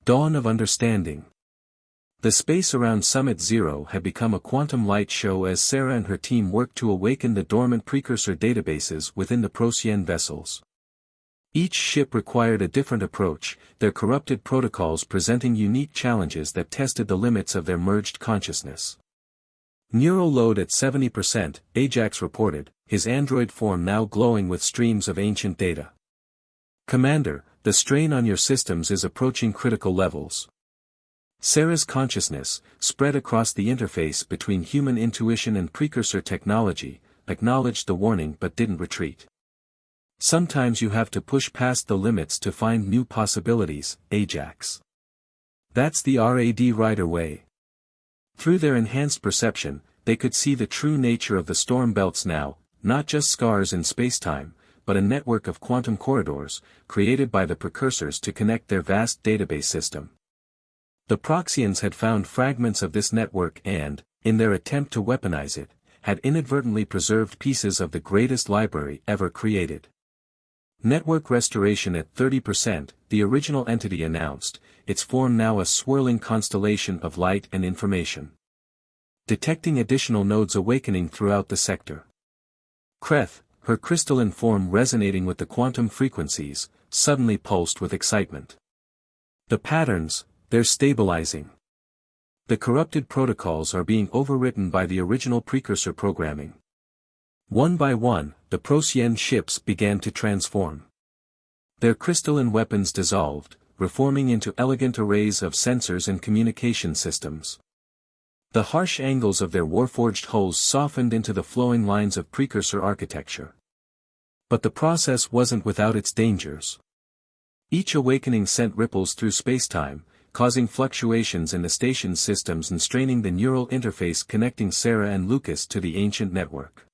Dawn of understanding. The space around Summit Zero had become a quantum light show as Sarah and her team worked to awaken the dormant precursor databases within the Procyon vessels. Each ship required a different approach, their corrupted protocols presenting unique challenges that tested the limits of their merged consciousness. Neural load at 70%, Ajax reported, his android form now glowing with streams of ancient data. Commander, the strain on your systems is approaching critical levels. Sarah's consciousness, spread across the interface between human intuition and precursor technology, acknowledged the warning but didn't retreat. Sometimes you have to push past the limits to find new possibilities, Ajax. That's the RAD Rider way. Through their enhanced perception, they could see the true nature of the storm belts now, not just scars in spacetime, but a network of quantum corridors, created by the precursors to connect their vast database system. The Proxians had found fragments of this network and, in their attempt to weaponize it, had inadvertently preserved pieces of the greatest library ever created. Network restoration at 30%, the original entity announced, its form now a swirling constellation of light and information. Detecting additional nodes awakening throughout the sector. Kreth, her crystalline form resonating with the quantum frequencies, suddenly pulsed with excitement. The patterns, they're stabilizing. The corrupted protocols are being overwritten by the original precursor programming. One by one, the Procyon ships began to transform. Their crystalline weapons dissolved, reforming into elegant arrays of sensors and communication systems. The harsh angles of their warforged hulls softened into the flowing lines of precursor architecture. But the process wasn't without its dangers. Each awakening sent ripples through spacetime, causing fluctuations in the station's systems and straining the neural interface connecting Sarah and Lucas to the ancient network.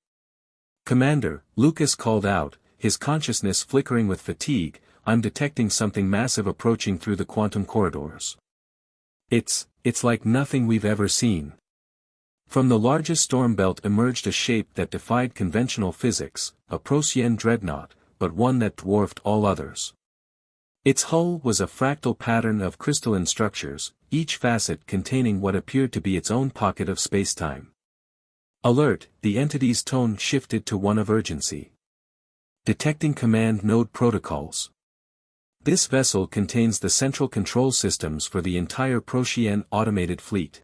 Commander, Lucas called out, his consciousness flickering with fatigue, I'm detecting something massive approaching through the quantum corridors. It's like nothing we've ever seen. From the largest storm belt emerged a shape that defied conventional physics, a Procyon dreadnought, but one that dwarfed all others. Its hull was a fractal pattern of crystalline structures, each facet containing what appeared to be its own pocket of spacetime. Alert, the entity's tone shifted to one of urgency. Detecting command node protocols. This vessel contains the central control systems for the entire Procyon automated fleet.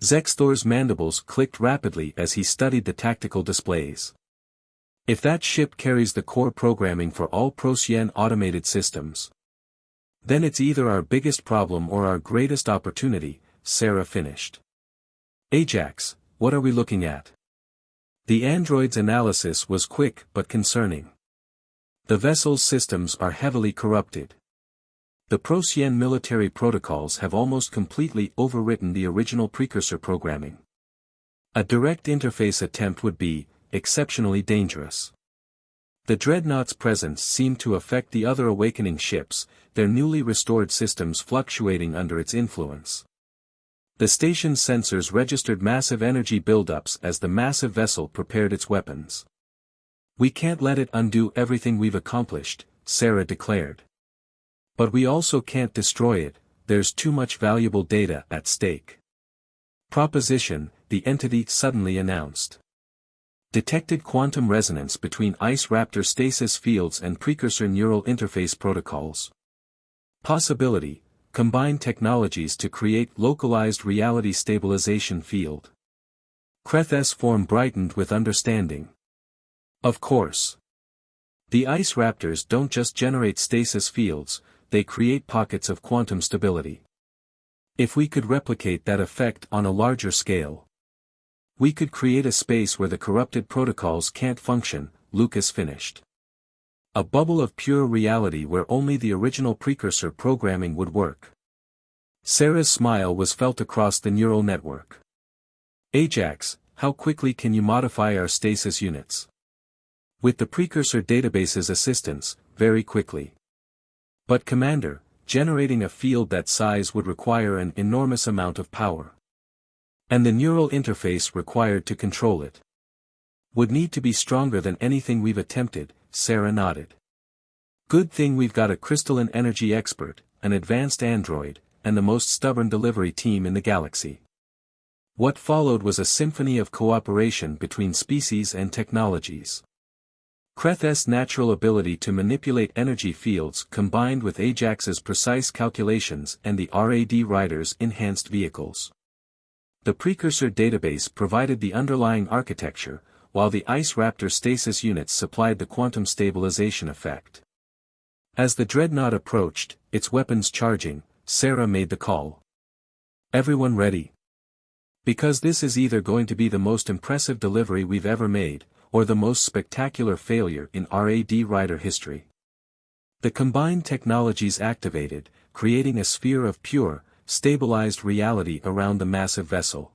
Zexthor's mandibles clicked rapidly as he studied the tactical displays. If that ship carries the core programming for all Procyon automated systems, then it's either our biggest problem or our greatest opportunity, Sarah finished. Ajax, what are we looking at? The android's analysis was quick but concerning. The vessel's systems are heavily corrupted. The Procyon military protocols have almost completely overwritten the original precursor programming. A direct interface attempt would be exceptionally dangerous. The dreadnought's presence seemed to affect the other awakening ships, their newly restored systems fluctuating under its influence. The station's sensors registered massive energy buildups as the massive vessel prepared its weapons. We can't let it undo everything we've accomplished, Sarah declared. But we also can't destroy it, there's too much valuable data at stake. Proposition, the entity suddenly announced. Detected quantum resonance between Ice Raptor stasis fields and precursor neural interface protocols. Possibility, combine technologies to create localized reality stabilization field. Kreth's form brightened with understanding. Of course. The Ice Raptors don't just generate stasis fields, they create pockets of quantum stability. If we could replicate that effect on a larger scale, we could create a space where the corrupted protocols can't function, Lucas finished. A bubble of pure reality where only the original precursor programming would work. Sarah's smile was felt across the neural network. Ajax, how quickly can you modify our stasis units? With the precursor database's assistance, very quickly. But Commander, generating a field that size would require an enormous amount of power. And the neural interface required to control it would need to be stronger than anything we've attempted, Sarah nodded. Good thing we've got a crystalline energy expert, an advanced android, and the most stubborn delivery team in the galaxy. What followed was a symphony of cooperation between species and technologies. Kreth's natural ability to manipulate energy fields combined with Ajax's precise calculations and the RAD Rider's enhanced vehicles. The precursor database provided the underlying architecture, while the Ice Raptor stasis units supplied the quantum stabilization effect. As the dreadnought approached, its weapons charging, Sarah made the call. "Everyone ready? Because this is either going to be the most impressive delivery we've ever made, or the most spectacular failure in RAD Rider history." The combined technologies activated, creating a sphere of pure, stabilized reality around the massive vessel.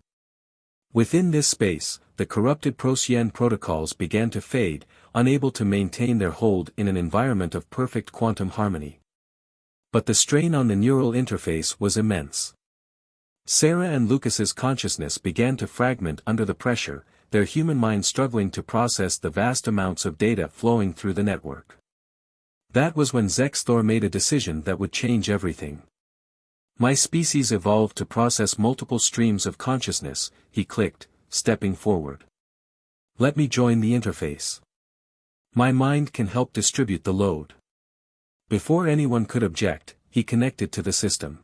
Within this space, the corrupted Procyon protocols began to fade, unable to maintain their hold in an environment of perfect quantum harmony. But the strain on the neural interface was immense. Sarah and Lucas's consciousness began to fragment under the pressure, their human mind struggling to process the vast amounts of data flowing through the network. That was when Zexthor made a decision that would change everything. "My species evolved to process multiple streams of consciousness," he clicked, stepping forward. "Let me join the interface. My mind can help distribute the load." Before anyone could object, he connected to the system.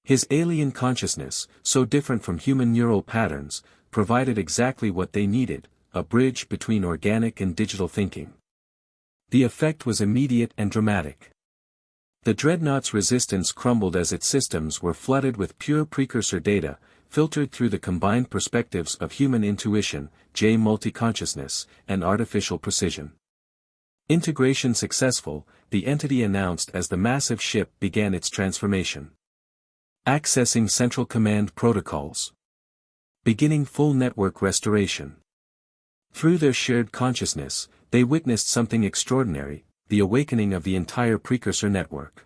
His alien consciousness, so different from human neural patterns, provided exactly what they needed, a bridge between organic and digital thinking. The effect was immediate and dramatic. The dreadnought's resistance crumbled as its systems were flooded with pure precursor data, filtered through the combined perspectives of human intuition, J multi-consciousness, and artificial precision. Integration successful, the entity announced as the massive ship began its transformation. Accessing central command protocols. Beginning full network restoration. Through their shared consciousness, they witnessed something extraordinary, the awakening of the entire precursor network.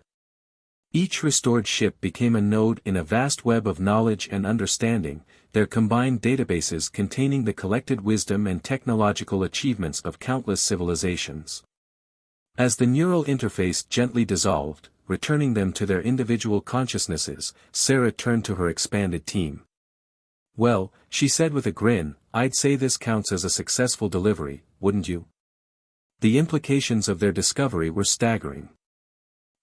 Each restored ship became a node in a vast web of knowledge and understanding, their combined databases containing the collected wisdom and technological achievements of countless civilizations. As the neural interface gently dissolved, returning them to their individual consciousnesses, Sarah turned to her expanded team. "Well," she said with a grin, "I'd say this counts as a successful delivery, wouldn't you?" The implications of their discovery were staggering.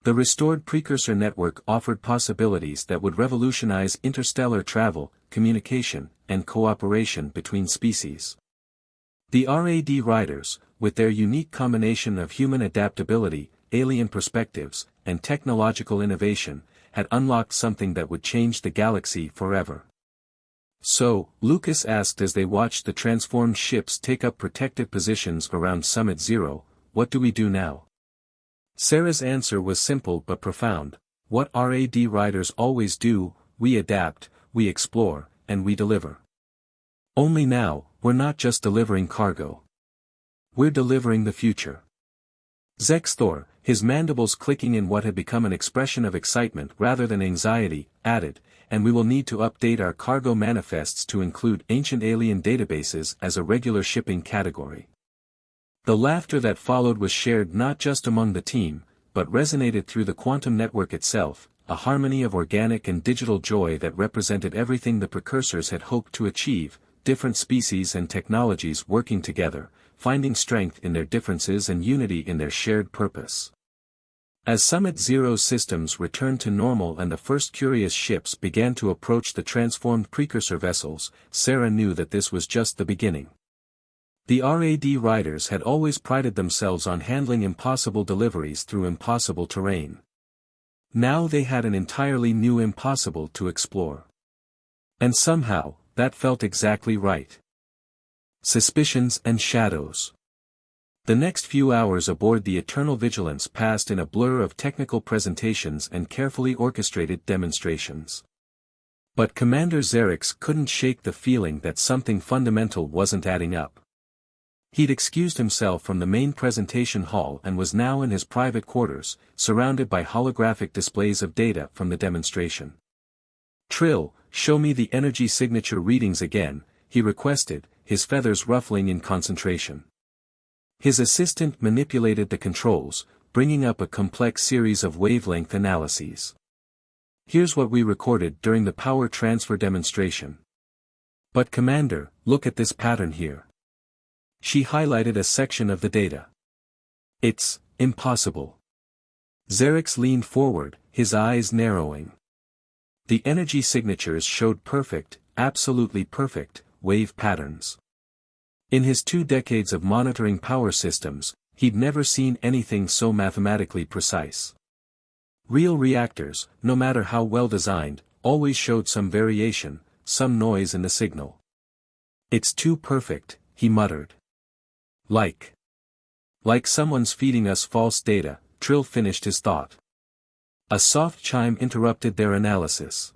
The restored precursor network offered possibilities that would revolutionize interstellar travel, communication, and cooperation between species. The RAD Riders, with their unique combination of human adaptability, alien perspectives, and technological innovation, had unlocked something that would change the galaxy forever. "So," Lucas asked as they watched the transformed ships take up protected positions around Summit Zero, "what do we do now?" Sarah's answer was simple but profound: "What RAD Riders always do, we adapt, we explore, and we deliver. Only now, we're not just delivering cargo. We're delivering the future." Zexthor, his mandibles clicking in what had become an expression of excitement rather than anxiety, added, "And we will need to update our cargo manifests to include ancient alien databases as a regular shipping category." The laughter that followed was shared not just among the team, but resonated through the quantum network itself, a harmony of organic and digital joy that represented everything the precursors had hoped to achieve, different species and technologies working together, finding strength in their differences and unity in their shared purpose. As Summit Zero's systems returned to normal and the first curious ships began to approach the transformed precursor vessels, Sarah knew that this was just the beginning. The RAD Riders had always prided themselves on handling impossible deliveries through impossible terrain. Now they had an entirely new impossible to explore. And somehow, that felt exactly right. Suspicions and shadows. The next few hours aboard the Eternal Vigilance passed in a blur of technical presentations and carefully orchestrated demonstrations. But Commander Zarix couldn't shake the feeling that something fundamental wasn't adding up. He'd excused himself from the main presentation hall and was now in his private quarters, surrounded by holographic displays of data from the demonstration. "Trill, show me the energy signature readings again," he requested, his feathers ruffling in concentration. His assistant manipulated the controls, bringing up a complex series of wavelength analyses. Here's what we recorded during the power transfer demonstration. But Commander, look at this pattern here. She highlighted a section of the data. It's impossible. Zarix leaned forward, his eyes narrowing. The energy signatures showed perfect, absolutely perfect, wave patterns. In his 2 decades of monitoring power systems, he'd never seen anything so mathematically precise. Real reactors, no matter how well designed, always showed some variation, some noise in the signal. It's too perfect, he muttered. Like someone's feeding us false data, Trill finished his thought. A soft chime interrupted their analysis.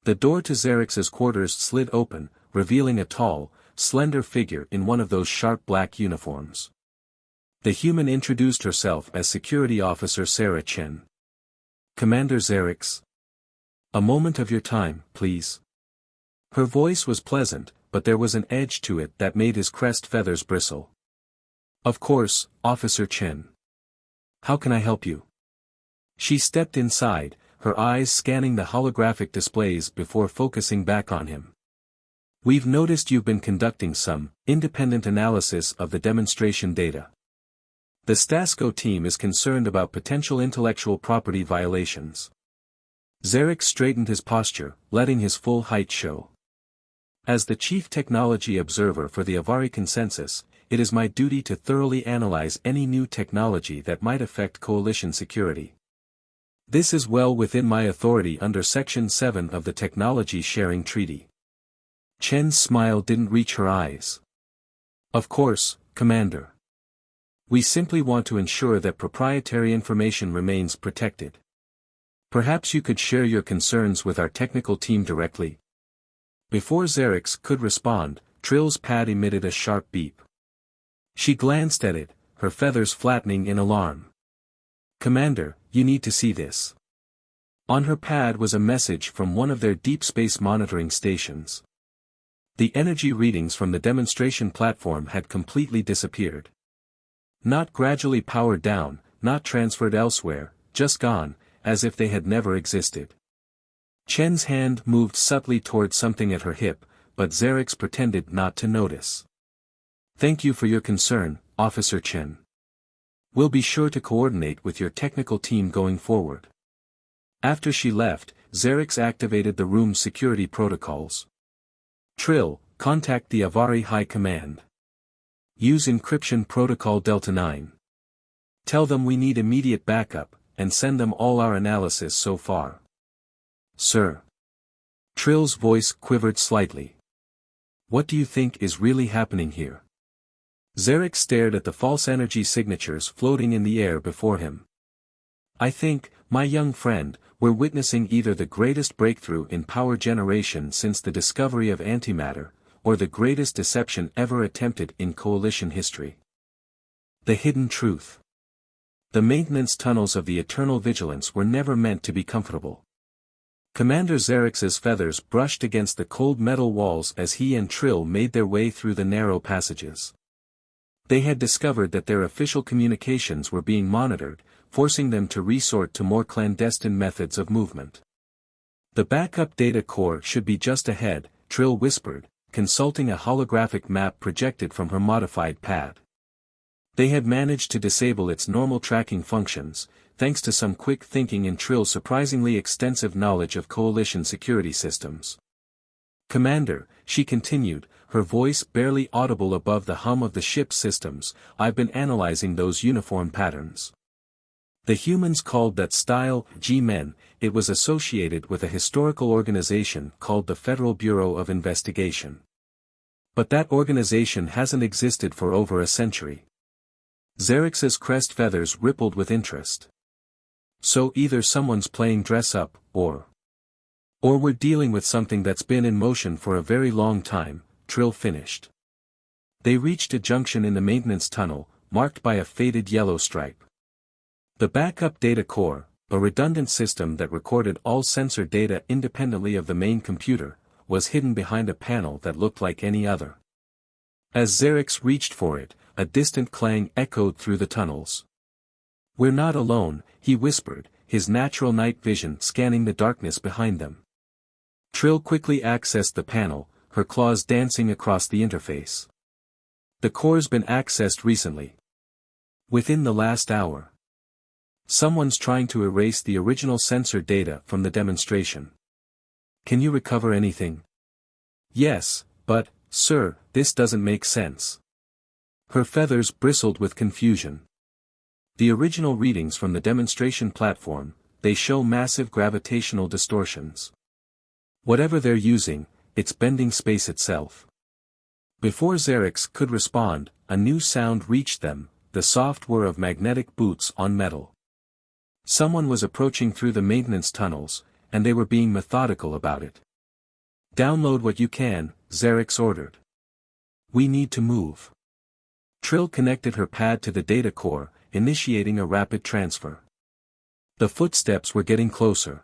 The door to Zarix's quarters slid open, revealing a tall, slender figure in one of those sharp black uniforms. The human introduced herself as Security Officer Sarah Chen. Commander Zarix. A moment of your time, please. Her voice was pleasant, but there was an edge to it that made his crest feathers bristle. Of course, Officer Chen. How can I help you? She stepped inside, her eyes scanning the holographic displays before focusing back on him. We've noticed you've been conducting some independent analysis of the demonstration data. The Stasco team is concerned about potential intellectual property violations. Zarix straightened his posture, letting his full height show. As the chief technology observer for the Avari Consensus, it is my duty to thoroughly analyze any new technology that might affect coalition security. This is well within my authority under Section 7 of the Technology Sharing Treaty. Chen's smile didn't reach her eyes. Of course, Commander. We simply want to ensure that proprietary information remains protected. Perhaps you could share your concerns with our technical team directly. Before Zarix could respond, Trill's pad emitted a sharp beep. She glanced at it, her feathers flattening in alarm. Commander, you need to see this. On her pad was a message from one of their deep space monitoring stations. The energy readings from the demonstration platform had completely disappeared. Not gradually powered down, not transferred elsewhere, just gone, as if they had never existed. Chen's hand moved subtly toward something at her hip, but Zarix pretended not to notice. Thank you for your concern, Officer Chen. We'll be sure to coordinate with your technical team going forward. After she left, Zarix activated the room's security protocols. Trill, contact the Avari High Command. Use encryption protocol Delta 9. Tell them we need immediate backup, and send them all our analysis so far. Sir. Trill's voice quivered slightly. What do you think is really happening here? Zarix stared at the false energy signatures floating in the air before him. I think, my young friend, we're witnessing either the greatest breakthrough in power generation since the discovery of antimatter, or the greatest deception ever attempted in coalition history. The hidden truth. The maintenance tunnels of the Eternal Vigilance were never meant to be comfortable. Commander Zarix's feathers brushed against the cold metal walls as he and Trill made their way through the narrow passages. They had discovered that their official communications were being monitored, forcing them to resort to more clandestine methods of movement. The backup data core should be just ahead, Trill whispered, consulting a holographic map projected from her modified pad. They had managed to disable its normal tracking functions, thanks to some quick thinking and Trill's surprisingly extensive knowledge of coalition security systems. Commander, she continued, her voice barely audible above the hum of the ship's systems, I've been analyzing those uniform patterns. The humans called that style G-men, it was associated with a historical organization called the Federal Bureau of Investigation. But that organization hasn't existed for over a century. Zarix's crest feathers rippled with interest. So either someone's playing dress-up, or we're dealing with something that's been in motion for a very long time, Trill finished. They reached a junction in the maintenance tunnel, marked by a faded yellow stripe. The backup data core, a redundant system that recorded all sensor data independently of the main computer, was hidden behind a panel that looked like any other. As Zarix reached for it, a distant clang echoed through the tunnels. "We're not alone," he whispered, his natural night vision scanning the darkness behind them. Trill quickly accessed the panel, her claws dancing across the interface. "The core's been accessed recently. Within the last hour. Someone's trying to erase the original sensor data from the demonstration. Can you recover anything?" "Yes, but, sir, this doesn't make sense." Her feathers bristled with confusion. "The original readings from the demonstration platform, they show massive gravitational distortions. Whatever they're using, it's bending space itself." Before Zarix could respond, a new sound reached them, the soft whir of magnetic boots on metal. Someone was approaching through the maintenance tunnels, and they were being methodical about it. "Download what you can," Zarix ordered. "We need to move." Trill connected her pad to the data core, initiating a rapid transfer. The footsteps were getting closer.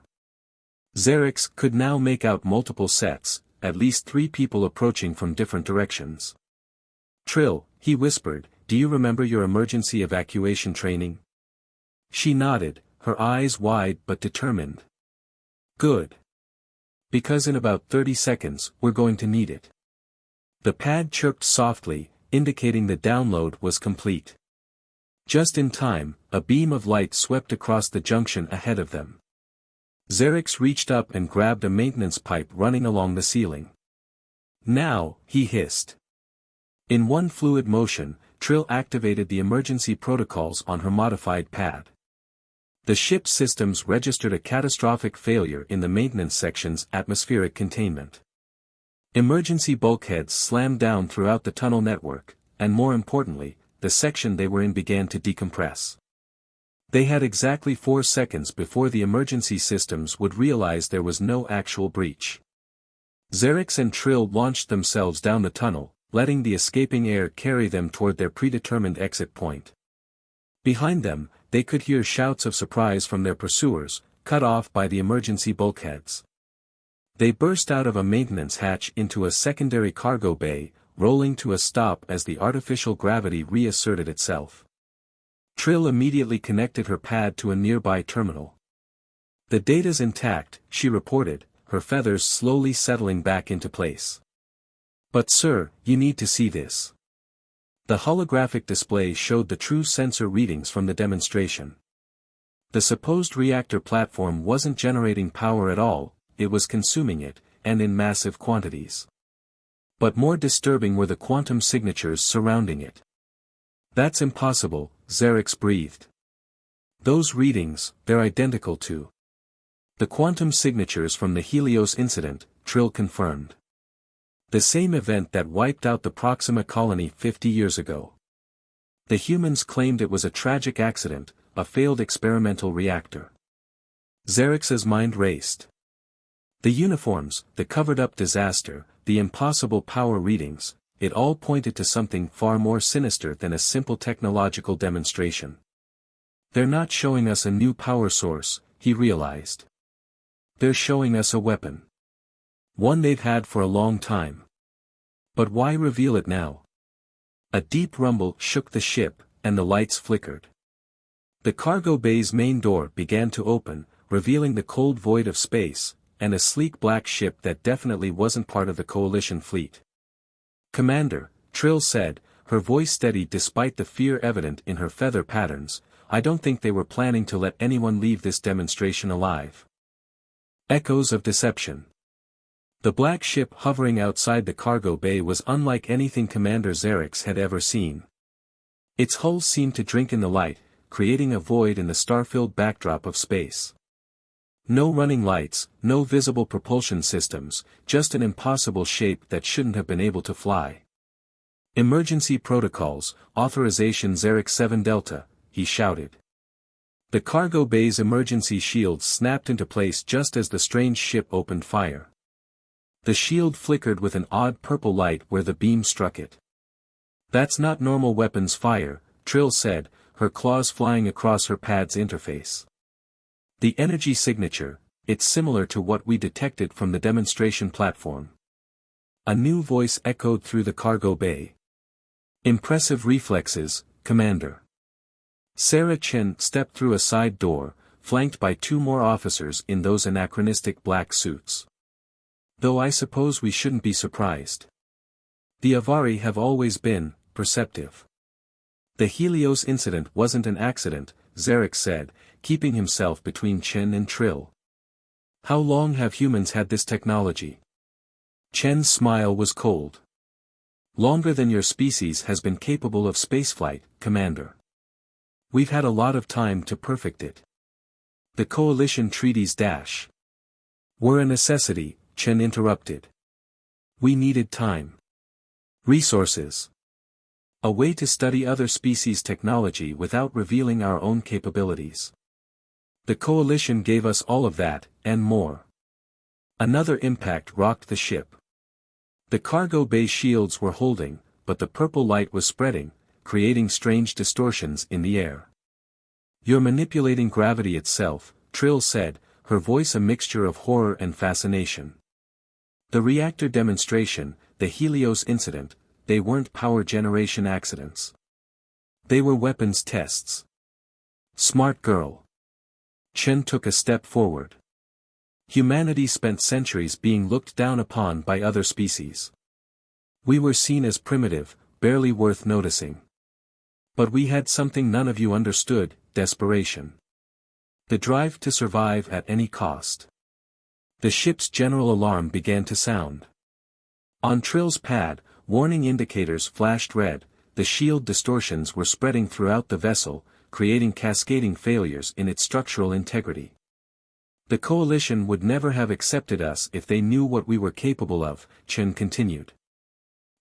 Zarix could now make out multiple sets, at least 3 people approaching from different directions. "Trill," he whispered, "do you remember your emergency evacuation training?" She nodded, her eyes wide but determined. "Good. Because in about 30 seconds, we're going to need it." The pad chirped softly, indicating the download was complete. Just in time, a beam of light swept across the junction ahead of them. Zarix reached up and grabbed a maintenance pipe running along the ceiling. "Now," he hissed. In one fluid motion, Trill activated the emergency protocols on her modified pad. The ship's systems registered a catastrophic failure in the maintenance section's atmospheric containment. Emergency bulkheads slammed down throughout the tunnel network, and more importantly, the section they were in began to decompress. They had exactly 4 seconds before the emergency systems would realize there was no actual breach. Zarix and Trill launched themselves down the tunnel, letting the escaping air carry them toward their predetermined exit point. Behind them, they could hear shouts of surprise from their pursuers, cut off by the emergency bulkheads. They burst out of a maintenance hatch into a secondary cargo bay, rolling to a stop as the artificial gravity reasserted itself. Trill immediately connected her pad to a nearby terminal. "The data's intact," she reported, her feathers slowly settling back into place. "But sir, you need to see this." The holographic display showed the true sensor readings from the demonstration. The supposed reactor platform wasn't generating power at all, it was consuming it, and in massive quantities. But more disturbing were the quantum signatures surrounding it. "That's impossible," Zarix breathed. "Those readings, they're identical to the quantum signatures from the Helios incident," Trill confirmed. "The same event that wiped out the Proxima colony 50 years ago. The humans claimed it was a tragic accident, a failed experimental reactor." Zarix's mind raced. The uniforms, the covered-up disaster, the impossible power readings, it all pointed to something far more sinister than a simple technological demonstration. "They're not showing us a new power source," he realized. "They're showing us a weapon. One they've had for a long time. But why reveal it now?" A deep rumble shook the ship, and the lights flickered. The cargo bay's main door began to open, revealing the cold void of space, and a sleek black ship that definitely wasn't part of the Coalition fleet. "Commander," Trill said, her voice steady despite the fear evident in her feather patterns, "I don't think they were planning to let anyone leave this demonstration alive." Echoes of deception. The black ship hovering outside the cargo bay was unlike anything Commander Zarix had ever seen. Its hull seemed to drink in the light, creating a void in the star-filled backdrop of space. No running lights, no visible propulsion systems, just an impossible shape that shouldn't have been able to fly. "Emergency protocols, authorization Zarix 7 Delta," he shouted. The cargo bay's emergency shields snapped into place just as the strange ship opened fire. The shield flickered with an odd purple light where the beam struck it. "That's not normal weapons fire," Trill said, her claws flying across her pad's interface. "The energy signature, it's similar to what we detected from the demonstration platform." A new voice echoed through the cargo bay. "Impressive reflexes, Commander." Sarah Chen stepped through a side door, flanked by two more officers in those anachronistic black suits. Though I suppose we shouldn't be surprised. The Avari have always been perceptive. The Helios incident wasn't an accident, Zarix said, keeping himself between Chen and Trill. How long have humans had this technology? Chen's smile was cold. Longer than your species has been capable of spaceflight, Commander. We've had a lot of time to perfect it. The coalition treaties were a necessity, Chen interrupted. We needed time. Resources. A way to study other species' technology without revealing our own capabilities. The coalition gave us all of that, and more. Another impact rocked the ship. The cargo bay shields were holding, but the purple light was spreading, creating strange distortions in the air. You're manipulating gravity itself, Trill said, her voice a mixture of horror and fascination. The reactor demonstration, the Helios incident, they weren't power generation accidents. They were weapons tests. Smart girl. Chen took a step forward. Humanity spent centuries being looked down upon by other species. We were seen as primitive, barely worth noticing. But we had something none of you understood, desperation. The drive to survive at any cost. The ship's general alarm began to sound. On Trill's pad, warning indicators flashed red, the shield distortions were spreading throughout the vessel, creating cascading failures in its structural integrity. The coalition would never have accepted us if they knew what we were capable of, Chen continued.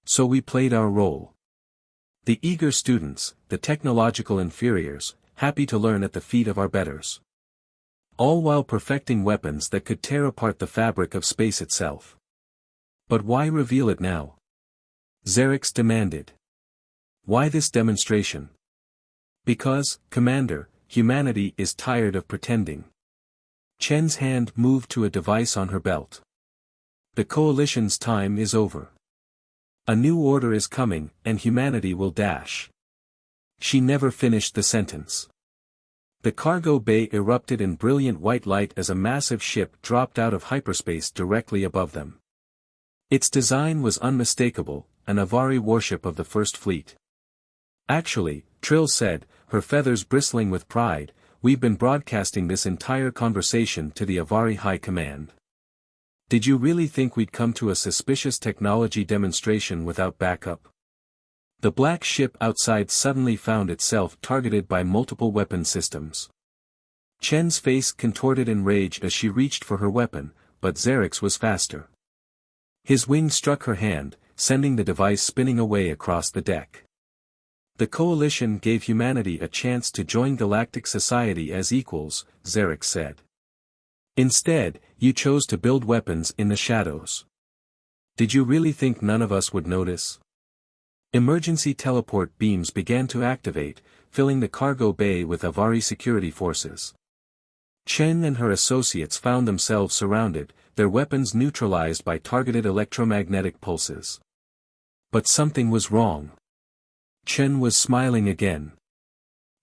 So we played our role. The eager students, the technological inferiors, happy to learn at the feet of our betters. All while perfecting weapons that could tear apart the fabric of space itself. But why reveal it now? Zarix demanded. Why this demonstration? Because, Commander, humanity is tired of pretending. Chen's hand moved to a device on her belt. The coalition's time is over. A new order is coming, and humanity will dash. She never finished the sentence. The cargo bay erupted in brilliant white light as a massive ship dropped out of hyperspace directly above them. Its design was unmistakable, an Avari warship of the First Fleet. Actually, Trill said, her feathers bristling with pride, we've been broadcasting this entire conversation to the Avari High Command. Did you really think we'd come to a suspicious technology demonstration without backup? The black ship outside suddenly found itself targeted by multiple weapon systems. Chen's face contorted in rage as she reached for her weapon, but Zarix was faster. His wing struck her hand, sending the device spinning away across the deck. The coalition gave humanity a chance to join galactic society as equals, Zarix said. Instead, you chose to build weapons in the shadows. Did you really think none of us would notice? Emergency teleport beams began to activate, filling the cargo bay with Avari security forces. Chen and her associates found themselves surrounded, their weapons neutralized by targeted electromagnetic pulses. But something was wrong. Chen was smiling again.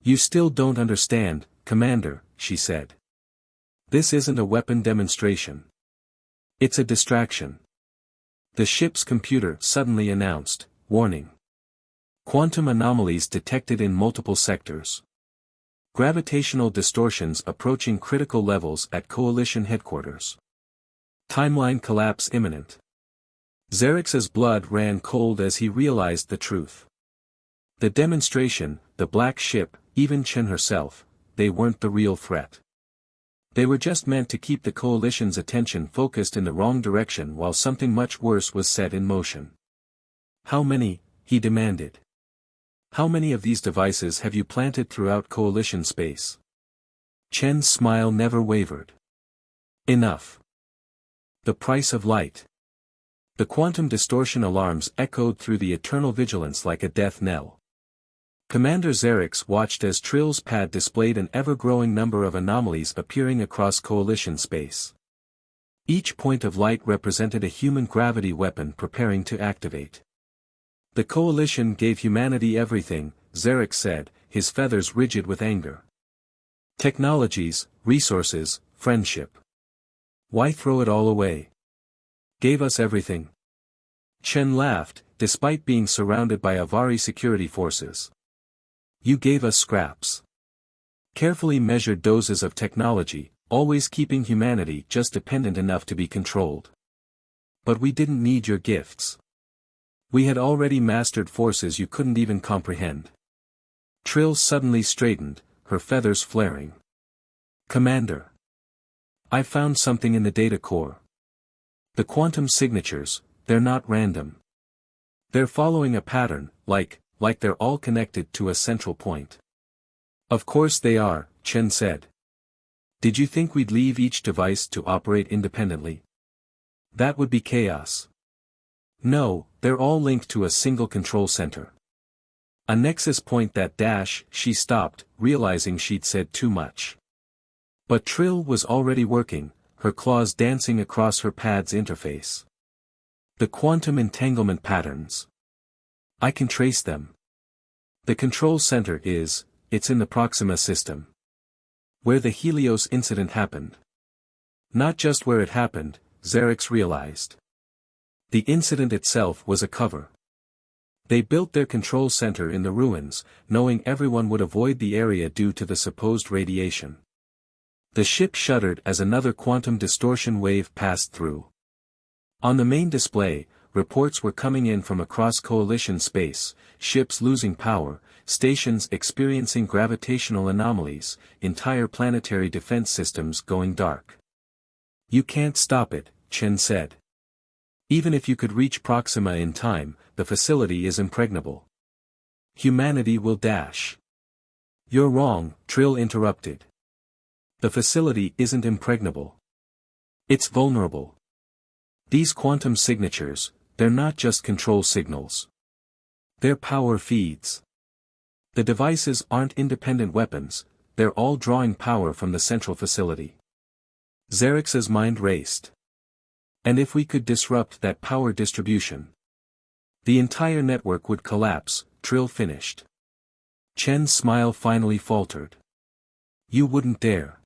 You still don't understand, Commander, she said. This isn't a weapon demonstration. It's a distraction. The ship's computer suddenly announced, warning. Quantum anomalies detected in multiple sectors. Gravitational distortions approaching critical levels at Coalition headquarters. Timeline collapse imminent. Zarix's blood ran cold as he realized the truth. The demonstration, the black ship, even Chen herself, they weren't the real threat. They were just meant to keep the Coalition's attention focused in the wrong direction while something much worse was set in motion. How many, he demanded. How many of these devices have you planted throughout Coalition space? Chen's smile never wavered. Enough. The price of light. The quantum distortion alarms echoed through the eternal vigilance like a death knell. Commander Zarix watched as Trill's pad displayed an ever-growing number of anomalies appearing across Coalition space. Each point of light represented a human gravity weapon preparing to activate. The Coalition gave humanity everything, Zarix said, his feathers rigid with anger. Technologies, resources, friendship. Why throw it all away? Gave us everything. Chen laughed, despite being surrounded by Avari security forces. You gave us scraps. Carefully measured doses of technology, always keeping humanity just dependent enough to be controlled. But we didn't need your gifts. We had already mastered forces you couldn't even comprehend. Trill suddenly straightened, her feathers flaring. Commander. I found something in the data core. The quantum signatures, they're not random. They're following a pattern, like they're all connected to a central point. Of course they are, Chen said. Did you think we'd leave each device to operate independently? That would be chaos. No, they're all linked to a single control center. A nexus point that dash, she stopped, realizing she'd said too much. But Trill was already working, her claws dancing across her pad's interface. The quantum entanglement patterns. I can trace them. The control center it's in the Proxima system. Where the Helios incident happened. Not just where it happened, Zarix realized. The incident itself was a cover. They built their control center in the ruins, knowing everyone would avoid the area due to the supposed radiation. The ship shuddered as another quantum distortion wave passed through. On the main display, reports were coming in from across Coalition space, ships losing power, stations experiencing gravitational anomalies, entire planetary defense systems going dark. You can't stop it, Chen said. Even if you could reach Proxima in time, the facility is impregnable. Humanity will dash. You're wrong, Trill interrupted. The facility isn't impregnable. It's vulnerable. These quantum signatures, they're not just control signals. They're power feeds. The devices aren't independent weapons, they're all drawing power from the central facility. Zarix's mind raced. And if we could disrupt that power distribution, the entire network would collapse, Trill finished. Chen's smile finally faltered. You wouldn't dare.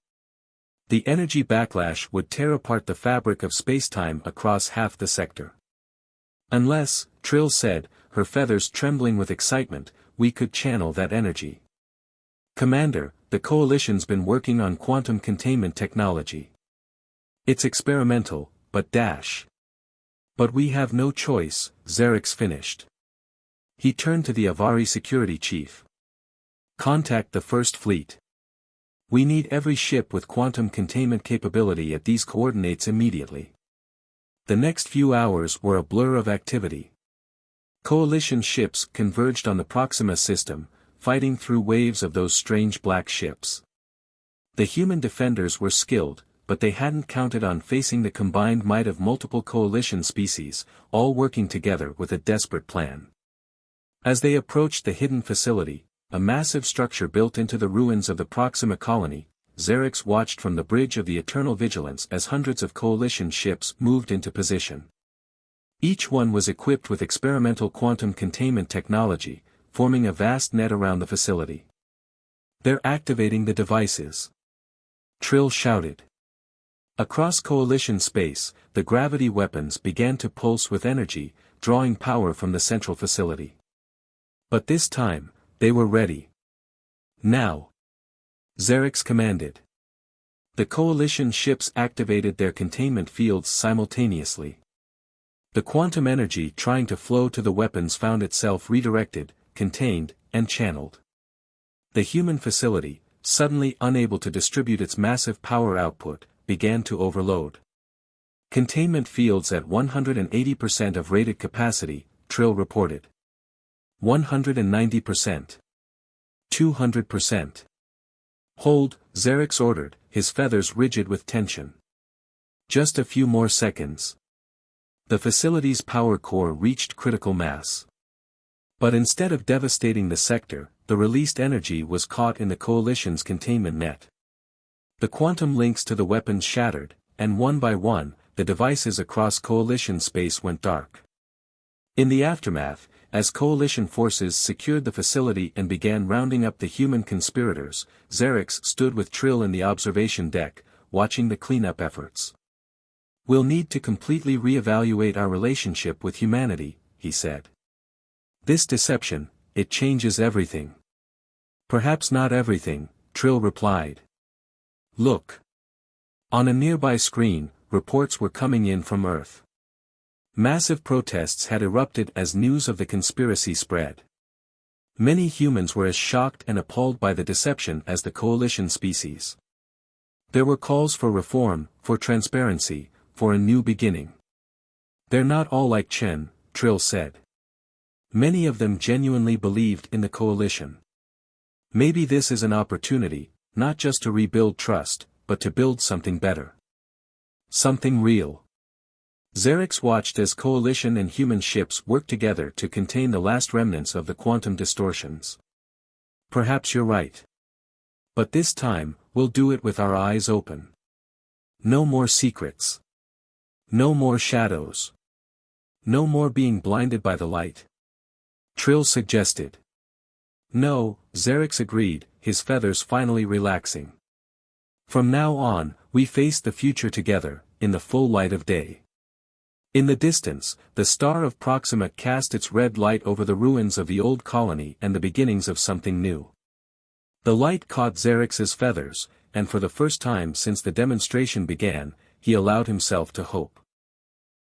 The energy backlash would tear apart the fabric of spacetime across half the sector. Unless, Trill said, her feathers trembling with excitement, we could channel that energy. Commander, the Coalition's been working on quantum containment technology. It's experimental, but dash. But we have no choice, Zarix finished. He turned to the Avari security chief. Contact the First Fleet. We need every ship with quantum containment capability at these coordinates immediately. The next few hours were a blur of activity. Coalition ships converged on the Proxima system, fighting through waves of those strange black ships. The human defenders were skilled, but they hadn't counted on facing the combined might of multiple Coalition species, all working together with a desperate plan. As they approached the hidden facility, a massive structure built into the ruins of the Proxima colony, Zarix watched from the bridge of the Eternal Vigilance as hundreds of Coalition ships moved into position. Each one was equipped with experimental quantum containment technology, forming a vast net around the facility. They're activating the devices. Trill shouted. Across Coalition space, the gravity weapons began to pulse with energy, drawing power from the central facility. But this time, they were ready. Now. Zarix commanded. The Coalition ships activated their containment fields simultaneously. The quantum energy trying to flow to the weapons found itself redirected, contained, and channeled. The human facility, suddenly unable to distribute its massive power output, began to overload. Containment fields at 180% of rated capacity, Trill reported. 190%. 200%. Hold, Zarix ordered, his feathers rigid with tension. Just a few more seconds. The facility's power core reached critical mass. But instead of devastating the sector, the released energy was caught in the Coalition's containment net. The quantum links to the weapons shattered, and one by one, the devices across Coalition space went dark. In the aftermath, As coalition forces secured the facility and began rounding up the human conspirators, Zarix stood with Trill in the observation deck, watching the cleanup efforts. "We'll need to completely reevaluate our relationship with humanity," he said. "This deception, it changes everything." "Perhaps not everything," Trill replied. "Look." On a nearby screen, reports were coming in from Earth. Massive protests had erupted as news of the conspiracy spread. Many humans were as shocked and appalled by the deception as the coalition species. There were calls for reform, for transparency, for a new beginning. "They're not all like Chen," Trill said. "Many of them genuinely believed in the coalition. Maybe this is an opportunity, not just to rebuild trust, but to build something better. Something real." Zarix watched as coalition and human ships worked together to contain the last remnants of the quantum distortions. "Perhaps you're right. But this time, we'll do it with our eyes open. No more secrets. No more shadows. No more being blinded by the light," Trill suggested. "No," Zarix agreed, his feathers finally relaxing. "From now on, we face the future together, in the full light of day." In the distance, the star of Proxima cast its red light over the ruins of the old colony and the beginnings of something new. The light caught Zarix's feathers, and for the first time since the demonstration began, he allowed himself to hope.